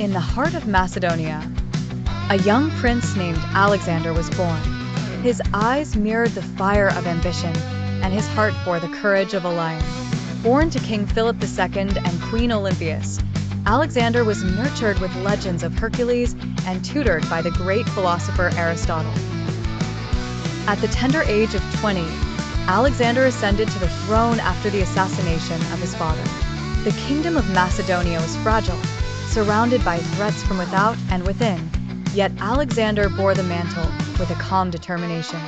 In the heart of Macedonia, a young prince named Alexander was born. His eyes mirrored the fire of ambition, and his heart bore the courage of a lion. Born to King Philip II and Queen Olympias, Alexander was nurtured with legends of Hercules and tutored by the great philosopher Aristotle. At the tender age of 20, Alexander ascended to the throne after the assassination of his father. The kingdom of Macedonia was fragile, surrounded by threats from without and within, yet Alexander bore the mantle with a calm determination.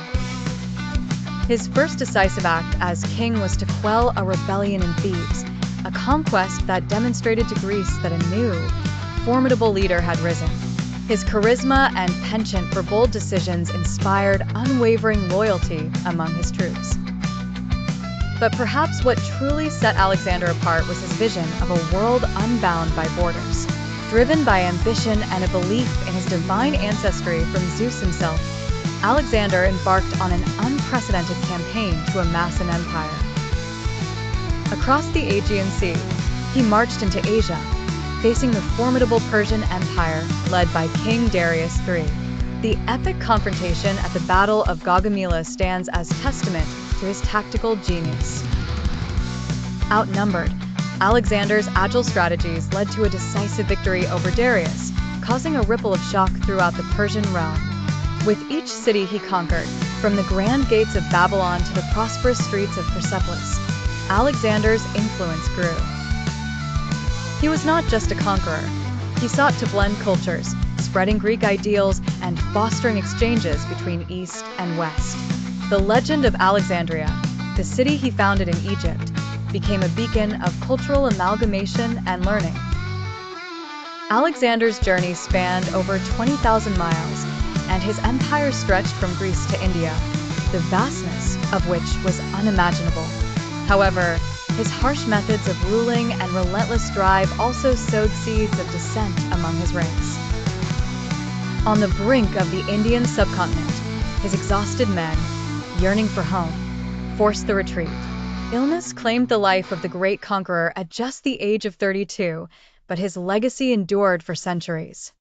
His first decisive act as king was to quell a rebellion in Thebes, a conquest that demonstrated to Greece that a new, formidable leader had risen. His charisma and penchant for bold decisions inspired unwavering loyalty among his troops. But perhaps what truly set Alexander apart was his vision of a world unbound by borders. Driven by ambition and a belief in his divine ancestry from Zeus himself, Alexander embarked on an unprecedented campaign to amass an empire. Across the Aegean Sea, he marched into Asia, facing the formidable Persian Empire led by King Darius III. The epic confrontation at the Battle of Gaugamela stands as testament to his tactical genius. Outnumbered, Alexander's agile strategies led to a decisive victory over Darius, causing a ripple of shock throughout the Persian realm. With each city he conquered, from the grand gates of Babylon to the prosperous streets of Persepolis, Alexander's influence grew. He was not just a conqueror. He sought to blend cultures, spreading Greek ideals and fostering exchanges between East and West. The legend of Alexandria, the city he founded in Egypt, became a beacon of cultural amalgamation and learning. Alexander's journey spanned over 20,000 miles, and his empire stretched from Greece to India, the vastness of which was unimaginable. However, his harsh methods of ruling and relentless drive also sowed seeds of dissent among his ranks. On the brink of the Indian subcontinent, his exhausted men, yearning for home, forced the retreat. Illness claimed the life of the great conqueror at just the age of 32, but his legacy endured for centuries.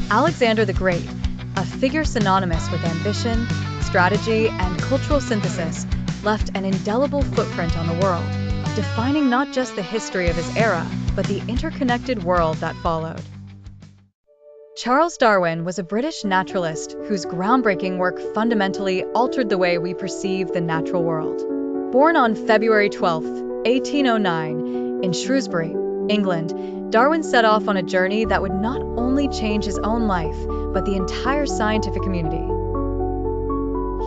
Alexander the Great, a figure synonymous with ambition, strategy, and cultural synthesis, left an indelible footprint on the world, defining not just the history of his era, but the interconnected world that followed. Charles Darwin was a British naturalist whose groundbreaking work fundamentally altered the way we perceive the natural world. Born on February 12, 1809, in Shrewsbury, England, Darwin set off on a journey that would not only change his own life, but the entire scientific community.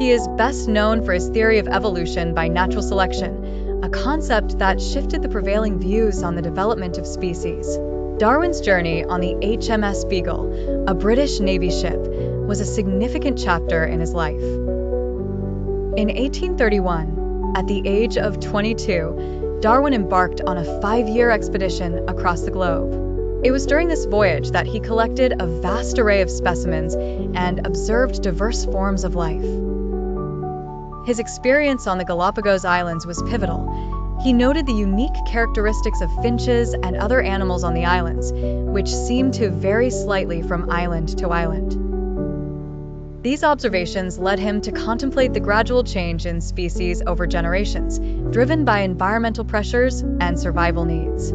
He is best known for his theory of evolution by natural selection, a concept that shifted the prevailing views on the development of species. Darwin's journey on the HMS Beagle, a British Navy ship, was a significant chapter in his life. In 1831, at the age of 22, Darwin embarked on a 5-year expedition across the globe. It was during this voyage that he collected a vast array of specimens and observed diverse forms of life. His experience on the Galapagos Islands was pivotal. He noted the unique characteristics of finches and other animals on the islands, which seemed to vary slightly from island to island. These observations led him to contemplate the gradual change in species over generations, driven by environmental pressures and survival needs.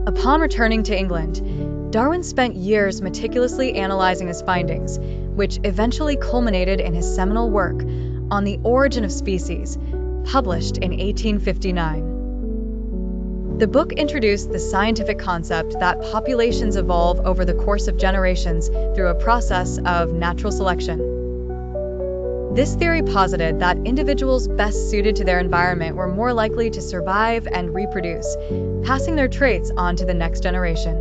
Upon returning to England, Darwin spent years meticulously analyzing his findings, which eventually culminated in his seminal work on the origin of species, published in 1859. The book introduced the scientific concept that populations evolve over the course of generations through a process of natural selection. This theory posited that individuals best suited to their environment were more likely to survive and reproduce, passing their traits on to the next generation.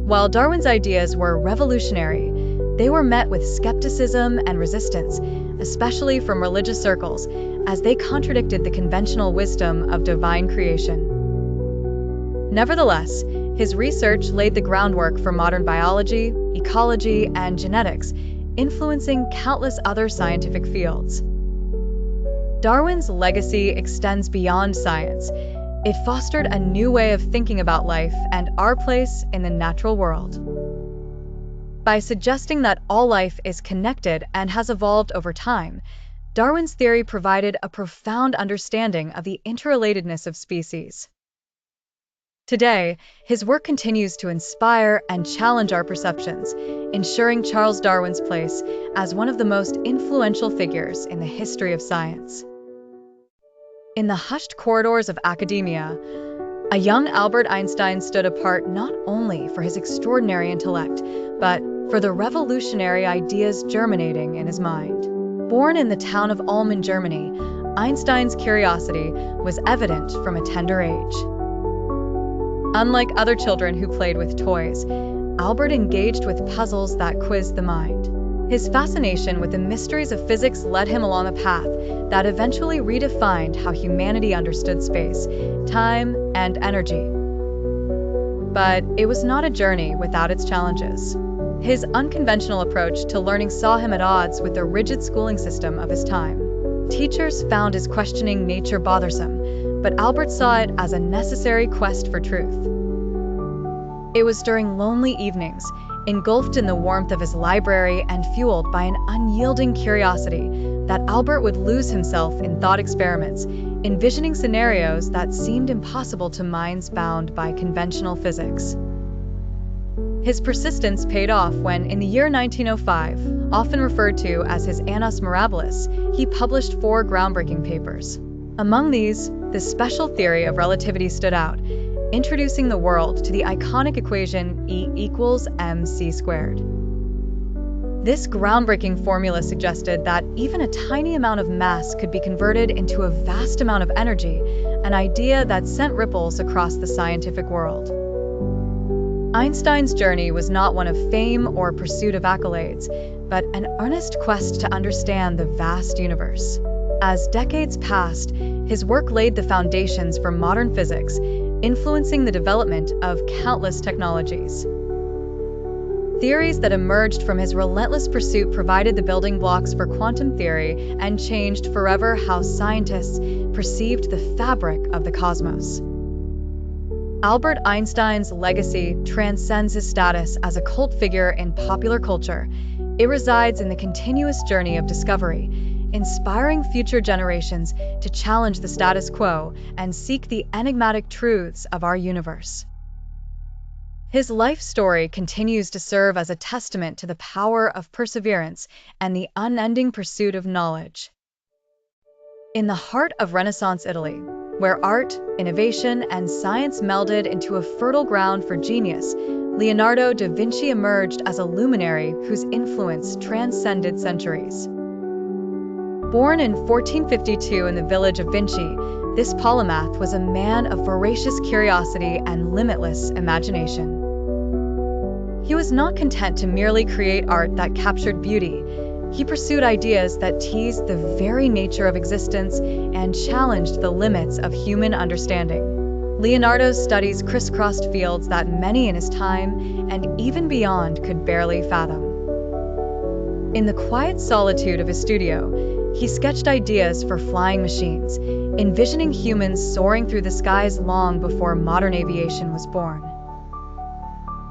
While Darwin's ideas were revolutionary, they were met with skepticism and resistance, especially from religious circles, as they contradicted the conventional wisdom of divine creation. Nevertheless, his research laid the groundwork for modern biology, ecology, and genetics, influencing countless other scientific fields. Darwin's legacy extends beyond science. It fostered a new way of thinking about life and our place in the natural world. By suggesting that all life is connected and has evolved over time, Darwin's theory provided a profound understanding of the interrelatedness of species. Today, his work continues to inspire and challenge our perceptions, ensuring Charles Darwin's place as one of the most influential figures in the history of science. In the hushed corridors of academia, a young Albert Einstein stood apart not only for his extraordinary intellect, but for the revolutionary ideas germinating in his mind. Born in the town of Ulm in Germany, Einstein's curiosity was evident from a tender age. Unlike other children who played with toys, Albert engaged with puzzles that quizzed the mind. His fascination with the mysteries of physics led him along a path that eventually redefined how humanity understood space, time, and energy. But it was not a journey without its challenges. His unconventional approach to learning saw him at odds with the rigid schooling system of his time. Teachers found his questioning nature bothersome, but Albert saw it as a necessary quest for truth. It was during lonely evenings, engulfed in the warmth of his library and fueled by an unyielding curiosity, that Albert would lose himself in thought experiments, envisioning scenarios that seemed impossible to minds bound by conventional physics. His persistence paid off when, in the year 1905, often referred to as his Annus Mirabilis, he published 4 groundbreaking papers. Among these, the special theory of relativity stood out, introducing the world to the iconic equation E equals mc squared. This groundbreaking formula suggested that even a tiny amount of mass could be converted into a vast amount of energy, an idea that sent ripples across the scientific world. Einstein's journey was not one of fame or pursuit of accolades, but an earnest quest to understand the vast universe. As decades passed, his work laid the foundations for modern physics, influencing the development of countless technologies. Theories that emerged from his relentless pursuit provided the building blocks for quantum theory and changed forever how scientists perceived the fabric of the cosmos. Albert Einstein's legacy transcends his status as a cult figure in popular culture. It resides in the continuous journey of discovery, inspiring future generations to challenge the status quo and seek the enigmatic truths of our universe. His life story continues to serve as a testament to the power of perseverance and the unending pursuit of knowledge. In the heart of Renaissance Italy, where art, innovation, and science melded into a fertile ground for genius, Leonardo da Vinci emerged as a luminary whose influence transcended centuries. Born in 1452 in the village of Vinci, this polymath was a man of voracious curiosity and limitless imagination. He was not content to merely create art that captured beauty. He pursued ideas that teased the very nature of existence and challenged the limits of human understanding. Leonardo's studies crisscrossed fields that many in his time, and even beyond, could barely fathom. In the quiet solitude of his studio, he sketched ideas for flying machines, envisioning humans soaring through the skies long before modern aviation was born.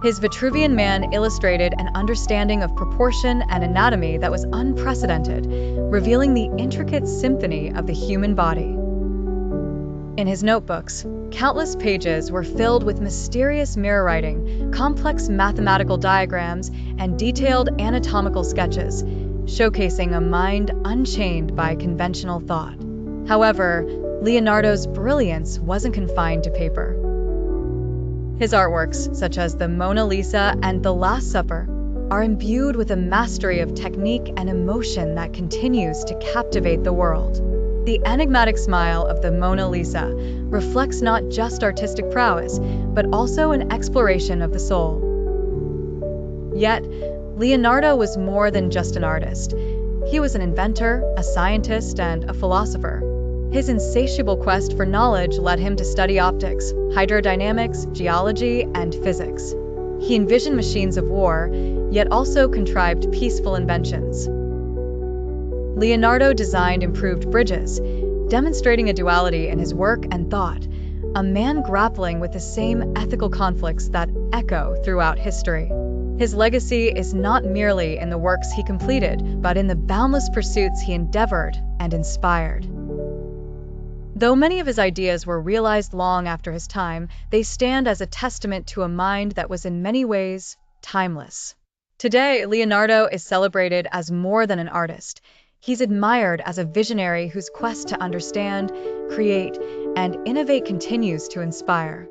His Vitruvian Man illustrated an understanding of proportion and anatomy that was unprecedented, revealing the intricate symphony of the human body. In his notebooks, countless pages were filled with mysterious mirror writing, complex mathematical diagrams, and detailed anatomical sketches, showcasing a mind unchained by conventional thought. However, Leonardo's brilliance wasn't confined to paper. His artworks, such as the Mona Lisa and The Last Supper, are imbued with a mastery of technique and emotion that continues to captivate the world. The enigmatic smile of the Mona Lisa reflects not just artistic prowess, but also an exploration of the soul. Yet, Leonardo was more than just an artist. He was an inventor, a scientist, and a philosopher. His insatiable quest for knowledge led him to study optics, hydrodynamics, geology, and physics. He envisioned machines of war, yet also contrived peaceful inventions. Leonardo designed improved bridges, demonstrating a duality in his work and thought, a man grappling with the same ethical conflicts that echo throughout history. His legacy is not merely in the works he completed, but in the boundless pursuits he endeavored and inspired. Though many of his ideas were realized long after his time, they stand as a testament to a mind that was in many ways timeless. Today, Leonardo is celebrated as more than an artist. He's admired as a visionary whose quest to understand, create, and innovate continues to inspire.